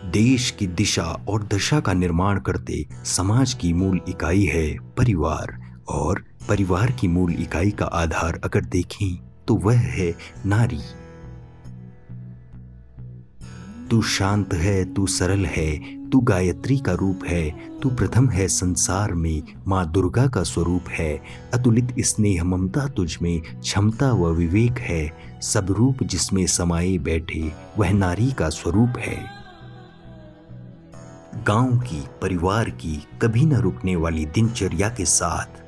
देश की दिशा और दशा का निर्माण करते समाज की मूल इकाई है परिवार। और परिवार की मूल इकाई का आधार अगर देखें तो वह है नारी। तू शांत है, तू सरल है, तू गायत्री का रूप है, तू प्रथम है संसार में, माँ दुर्गा का स्वरूप है। अतुलित स्नेह ममता तुझ में, क्षमता व विवेक है, सब रूप जिसमें समाये बैठे वह नारी का स्वरूप है। गांव की, परिवार की कभी न रुकने वाली दिनचर्या के साथ,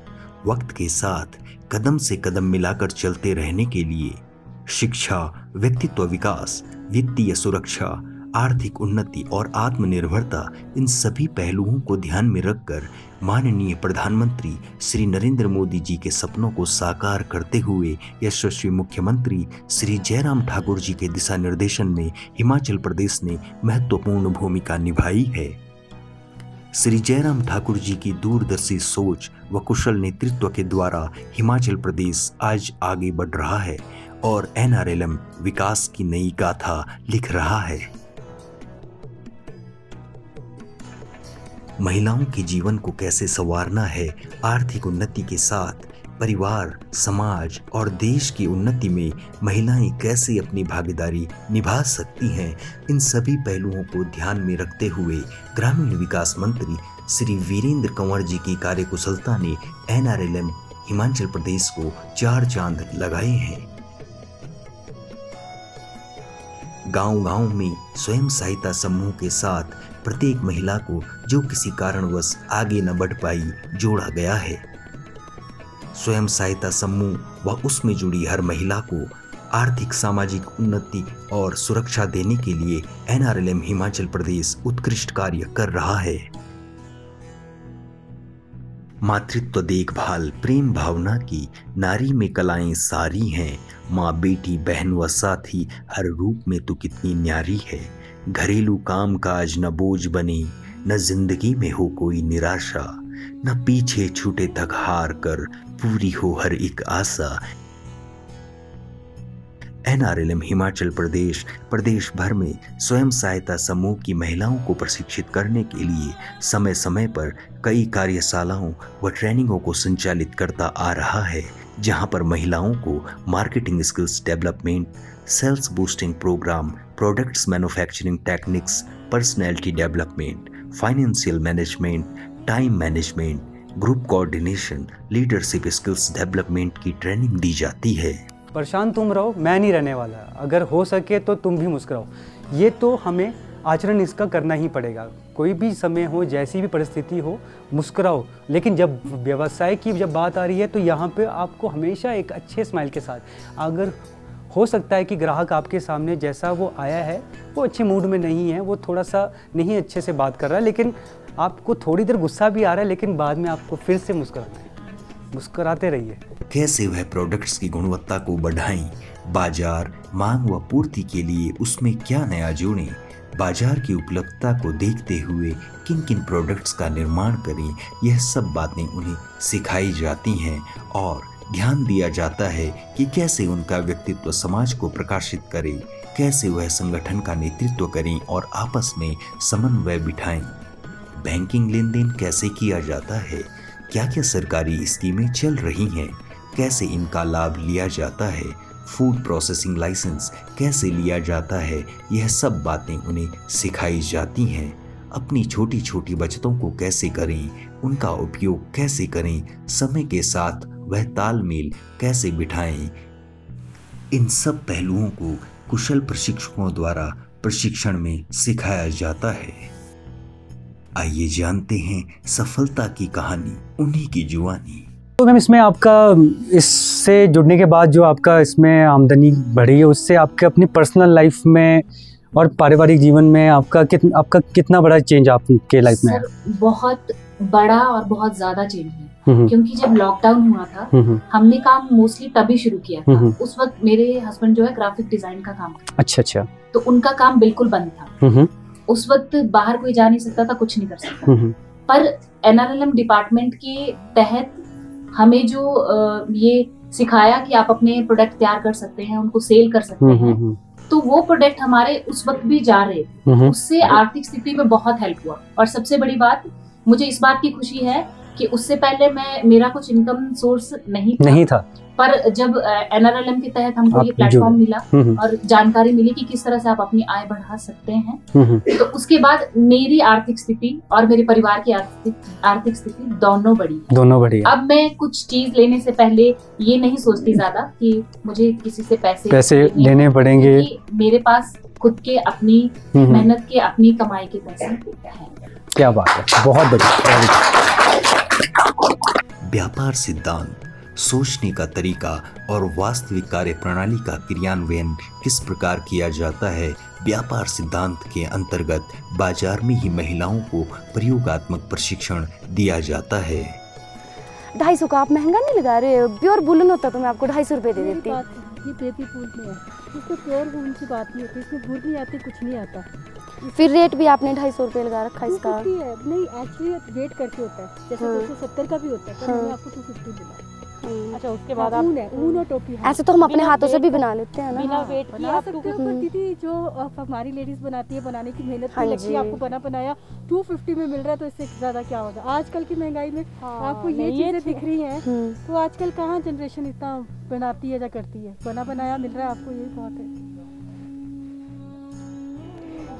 वक्त के साथ कदम से कदम मिलाकर चलते रहने के लिए शिक्षा, व्यक्तित्व विकास, वित्तीय सुरक्षा, आर्थिक उन्नति और आत्मनिर्भरता, इन सभी पहलुओं को ध्यान में रखकर माननीय प्रधानमंत्री श्री नरेंद्र मोदी जी के सपनों को साकार करते हुए यशस्वी मुख्यमंत्री श्री जयराम ठाकुर जी के दिशा निर्देशन में हिमाचल प्रदेश ने महत्वपूर्ण भूमिका निभाई है। श्री जयराम ठाकुर जी की दूरदर्शी सोच व कुशल नेतृत्व के द्वारा हिमाचल प्रदेश आज आगे बढ़ रहा है और एनआरएलएम विकास की नई गाथा लिख रहा है। महिलाओं के जीवन को कैसे संवारना है, आर्थिक उन्नति के साथ परिवार, समाज और देश की उन्नति में महिलाएं कैसे अपनी भागीदारी निभा सकती हैं, इन सभी पहलुओं को ध्यान में रखते हुए ग्रामीण विकास मंत्री श्री वीरेंद्र कंवर जी की कार्यकुशलता ने एनआरएलएम हिमाचल प्रदेश को 4 चांद लगाए हैं। गांव-गांव में स्वयं सहायता समूह के साथ प्रत्येक महिला को जो किसी कारणवश आगे न बढ़ पाई जोड़ा गया है। स्वयं सहायता समूह व उसमें जुड़ी हर महिला को आर्थिक सामाजिक उन्नति और सुरक्षा देने के लिए एनआरएलएम हिमाचल प्रदेश उत्कृष्ट कार्य कर रहा है। मातृत्व देखभाल प्रेम भावना की नारी में कलाएं सारी हैं, माँ बेटी बहन व साथी हर रूप में तू कितनी न्यारी है। घरेलू काम काज न बोझ बने, न जिंदगी में हो कोई निराशा, न पीछे छूटे थक हार कर पूरी हो हर एक आशा। एनआरएलएम हिमाचल प्रदेश प्रदेश भर में स्वयं सहायता समूह की महिलाओं को प्रशिक्षित करने के लिए समय समय पर कई कार्यशालाओं व ट्रेनिंगों को संचालित करता आ रहा है, जहां पर महिलाओं को marketing skills development, sales boosting program, products manufacturing techniques, personality development, financial management, time management, group coordination, leadership skills development की ट्रेनिंग दी जाती है। परेशान तुम रहो, मैं नहीं रहने वाला। अगर हो सके तो तुम भी मुस्कुराओ। ये तो हमें आचरण इसका करना ही पड़ेगा। कोई भी समय हो, जैसी भी परिस्थिति हो, मुस्कुराओ। लेकिन जब व्यवसाय की जब बात आ रही है तो यहाँ पे आपको हमेशा एक अच्छे स्माइल के साथ, अगर हो सकता है कि ग्राहक आपके सामने जैसा वो आया है वो अच्छे मूड में नहीं है, वो थोड़ा सा नहीं अच्छे से बात कर रहा है, लेकिन आपको थोड़ी देर गुस्सा भी आ रहा है, लेकिन बाद में आपको फिर से मुस्कुराना है। मुस्कुराते रहिए। कैसे वह प्रोडक्ट्स की गुणवत्ता को बढ़ाएं, बाजार मांग व पूर्ति के लिए उसमें क्या नया जोड़ें, बाजार की उपलब्धता को देखते हुए किन किन प्रोडक्ट्स का निर्माण करें, यह सब बातें उन्हें सिखाई जाती हैं और ध्यान दिया जाता है कि कैसे उनका व्यक्तित्व समाज को प्रकाशित करें, कैसे वह संगठन का नेतृत्व करें और आपस में समन्वय बिठाएं। बैंकिंग लेन देन कैसे किया जाता है, क्या क्या सरकारी स्कीमें चल रही हैं, कैसे इनका लाभ लिया जाता है, फूड प्रोसेसिंग लाइसेंस कैसे लिया जाता है, यह सब बातें उन्हें सिखाई जाती हैं। अपनी छोटी छोटी बचतों को कैसे करें, उनका उपयोग कैसे करें, समय के साथ वह तालमेल कैसे बिठाएं, इन सब पहलुओं को कुशल प्रशिक्षकों द्वारा प्रशिक्षण में सिखाया जाता है। आइए जानते हैं सफलता की कहानी, उन्हीं की जुबानी। तो मैम, इसमें आपका इससे जुड़ने के बाद जो आपका इसमें आमदनी बढ़ी है, उससे आपके अपनी पर्सनल लाइफ में और पारिवारिक जीवन में आपका कितना बड़ा चेंज आपके लाइफ में है? बहुत बड़ा और बहुत ज़्यादा चेंज है। क्योंकि जब लॉकडाउन हुआ था हमने काम मोस्टली तभी शुरू किया था। उस वक्त मेरे हस्बैंड जो है ग्राफिक डिजाइन का काम करते। अच्छा। तो उनका काम बिल्कुल बंद था। उस वक्त बाहर कोई जा नहीं सकता था, कुछ नहीं कर सकता। पर एनआरएलएम डिपार्टमेंट के तहत हमें जो ये सिखाया कि आप अपने प्रोडक्ट तैयार कर सकते हैं, उनको सेल कर सकते हैं, तो वो प्रोडक्ट हमारे उस वक्त भी जा रहे थे, उससे आर्थिक स्थिति में बहुत हेल्प हुआ। और सबसे बड़ी बात, मुझे इस बात की खुशी है कि उससे पहले मेरा कुछ इनकम सोर्स नहीं था। पर जब NRLM के तहत हमको ये प्लेटफॉर्म मिला और जानकारी मिली कि किस तरह से आप अपनी आय बढ़ा सकते हैं, तो उसके बाद मेरी आर्थिक स्थिति और मेरे परिवार की आर्थिक स्थिति दोनों बढ़ी। अब मैं कुछ चीज लेने से पहले ये नहीं सोचती ज्यादा कि मुझे किसी से पैसे लेने पड़ेंगे। मेरे पास खुद के अपनी मेहनत के, अपनी कमाई के पैसे हैं। क्या बात है, बहुत बढ़िया। व्यापार सिद्धांत, सोचने का तरीका और वास्तविक कार्य प्रणाली का क्रियान्वयन किस प्रकार किया जाता है। व्यापार सिद्धांत के अंतर्गत बाजार में ही महिलाओं को प्रयोगात्मक प्रशिक्षण दिया जाता है। 250 का आप महंगा नहीं लगा रहे? प्योर वुलन होता तो मैं आपको 250 रुपए दे देती। ये प्रेती फूल में है, इसमें प्योर वुलन की बात नहीं होती, इसमें भूल नहीं आती, कुछ नहीं आता। फिर रेट भी आपने 250 रुपए लगा रखा है इसका? नहीं, एक्चुअली वेट करके होता है, जैसे 270 का भी होता है, पर मैंने आपको 250 दिया। अच्छा, उसके बाद आप ऊन और टोपी। ऐसे तो हम अपने हाथों से भी बना लेते हैं ना। बिना वेट की आप सकते हो, पर दीदी जो हमारी लेडीज बनाती है, बनाने की मेहनत लगती है, आपको बनाया 250 में मिल रहा है, तो इससे ज्यादा क्या होगा। आजकल की महंगाई में आपको ये चीजें दिख रही हैं, तो आजकल कहाँ जनरेशन इतना बनाती है या करती है। बनाया मिल रहा है आपको, यही बहुत है।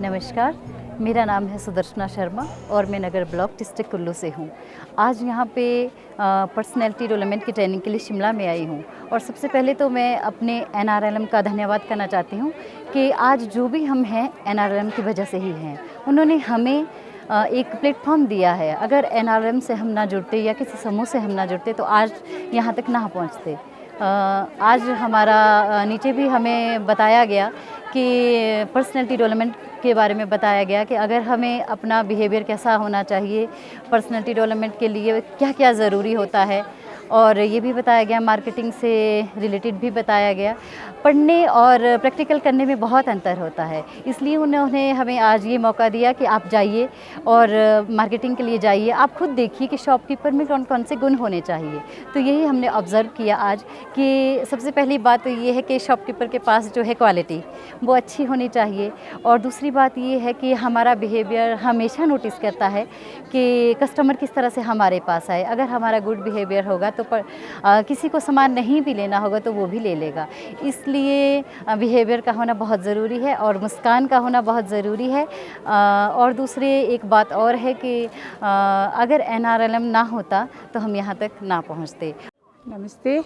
नमस्कार, मेरा नाम है सुदर्शना शर्मा और मैं नगर ब्लॉक डिस्ट्रिक्ट कुल्लू से हूँ। आज यहाँ पे पर्सनैलिटी डेवलपमेंट की ट्रेनिंग के लिए शिमला में आई हूँ और सबसे पहले तो मैं अपने NRLM का धन्यवाद करना चाहती हूँ कि आज जो भी हम हैं NRLM की वजह से ही हैं। उन्होंने हमें एक प्लेटफॉर्म दिया है। अगर NRLM से हम ना जुड़ते या किसी समूह से हम ना जुड़ते तो आज यहाँ तक ना पहुँचते। आज हमारा नीचे भी हमें बताया गया कि पर्सनैलिटी डेवलपमेंट के बारे में बताया गया कि अगर हमें अपना बिहेवियर कैसा होना चाहिए, पर्सनैलिटी डेवलपमेंट के लिए क्या क्या ज़रूरी होता है, और ये भी बताया गया, मार्केटिंग से रिलेटेड भी बताया गया। पढ़ने और प्रैक्टिकल करने में बहुत अंतर होता है, इसलिए उन्होंने हमें आज ये मौका दिया कि आप जाइए और मार्केटिंग के लिए जाइए, आप खुद देखिए कि शॉपकीपर में कौन कौन से गुण होने चाहिए। तो यही हमने ऑब्ज़र्व किया आज कि सबसे पहली बात तो ये है कि शॉपकीपर के पास जो है क्वालिटी वो अच्छी होनी चाहिए, और दूसरी बात ये है कि हमारा बिहेवियर हमेशा नोटिस करता है कि कस्टमर किस तरह से हमारे पास आए। अगर हमारा गुड बिहेवियर होगा तो किसी को सामान नहीं भी लेना होगा तो वो भी ले लेगा। इसलिए बिहेवियर का होना बहुत ज़रूरी है और मुस्कान का होना बहुत ज़रूरी है। और दूसरे एक बात और है कि अगर NRLM ना होता तो हम यहाँ तक ना पहुँचते। नमस्ते,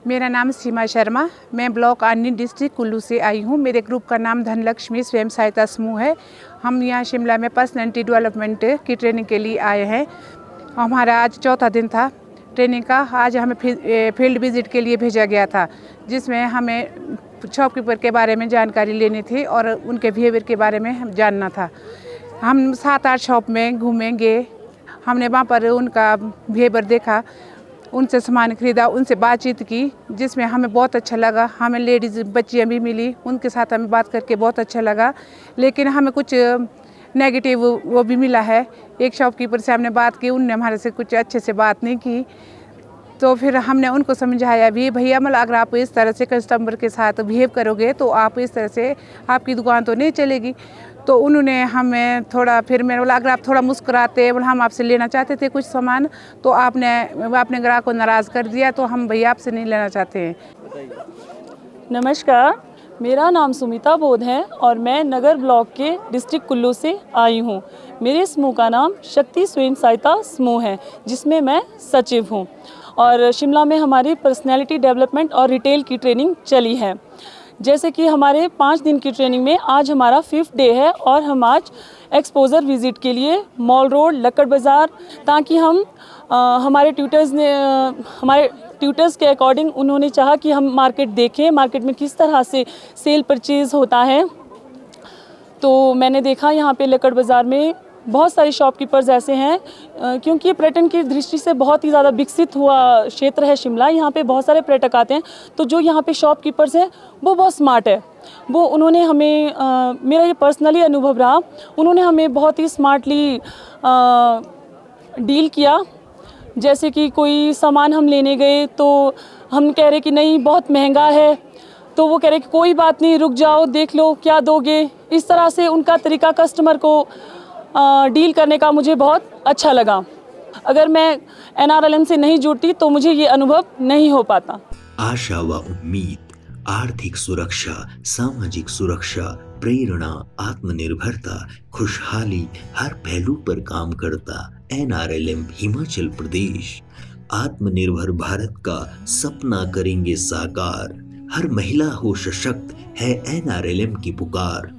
मेरा नाम सीमा शर्मा, मैं ब्लॉक आनी डिस्ट्रिक्ट कुल्लू से आई हूँ। मेरे ग्रुप का नाम धनलक्ष्मी स्वयं सहायता समूह है। हम यहाँ शिमला में पर्सनैलिटी डेवलपमेंट की ट्रेनिंग के लिए आए हैं। हमारा आज चौथा दिन था ट्रेनिंग का। आज हमें फील्ड विजिट के लिए भेजा गया था, जिसमें हमें शॉपकीपर के बारे में जानकारी लेनी थी और उनके बिहेवियर के बारे में हम जानना था। हम 7-8 शॉप में घूमेंगे, हमने वहाँ पर उनका बिहेवियर देखा, उनसे सामान खरीदा, उनसे बातचीत की, जिसमें हमें बहुत अच्छा लगा। हमें लेडीज़ बच्चियाँ भी मिली, उनके साथ हमें बात करके बहुत अच्छा लगा। लेकिन हमें कुछ नेगेटिव वो भी मिला है। एक शॉपकीपर से हमने बात की, उनने हमारे से कुछ अच्छे से बात नहीं की, तो फिर हमने उनको समझाया भी, भैया मतलब अगर आप इस तरह से कस्टमर के साथ बिहेव करोगे तो आप इस तरह से आपकी दुकान तो नहीं चलेगी। तो उन्होंने हमें थोड़ा, फिर मैंने बोला अगर आप थोड़ा मुस्कुराते, बोला हम आपसे लेना चाहते थे कुछ सामान, तो आपने अपने ग्राहक को नाराज़ कर दिया, तो हम भैया आपसे नहीं लेना चाहते हैं। नमस्कार, मेरा नाम सुमिता बोध है और मैं नगर ब्लॉक के डिस्ट्रिक्ट कुल्लू से आई हूँ। मेरे समूह का नाम शक्ति स्वयं सहायता समूह है, जिसमें मैं सचिव हूँ। और शिमला में हमारी पर्सनैलिटी डेवलपमेंट और रिटेल की ट्रेनिंग चली है। जैसे कि हमारे 5 दिन की ट्रेनिंग में आज हमारा 5th डे है और हम आज एक्सपोजर विज़िट के लिए मॉल रोड, लक्कड़ बाज़ार, ताकि हम हमारे ट्यूटर्स के अकॉर्डिंग उन्होंने चाहा कि हम मार्केट देखें, मार्केट में किस तरह से सेल परचेज़ होता है। तो मैंने देखा यहाँ पे लक्कड़ बाज़ार में बहुत सारे शॉपकीपर्स ऐसे हैं, क्योंकि ये पर्यटन की दृष्टि से बहुत ही ज़्यादा विकसित हुआ क्षेत्र है शिमला। यहाँ पे बहुत सारे पर्यटक आते हैं, तो जो यहाँ पे शॉपकीपर्स हैं वो बहुत स्मार्ट है। वो उन्होंने हमें मेरा ये पर्सनली अनुभव रहा, उन्होंने हमें बहुत ही स्मार्टली डील किया। जैसे कि कोई सामान हम लेने गए तो हम कह रहे कि नहीं बहुत महंगा है, तो वो कह रहे कि कोई बात नहीं, रुक जाओ, देख लो क्या दोगे। इस तरह से उनका तरीका कस्टमर को डील करने का मुझे बहुत अच्छा लगा। अगर मैं NRLM से नहीं जुड़ती तो मुझे ये अनुभव नहीं हो पाता। आशा व उम्मीद, आर्थिक सुरक्षा, सामाजिक सुरक्षा, प्रेरणा, आत्मनिर्भरता, खुशहाली, हर पहलू पर काम करता NRLM हिमाचल प्रदेश। आत्मनिर्भर भारत का सपना करेंगे साकार, हर महिला हो सशक्त है NRLM की पुकार।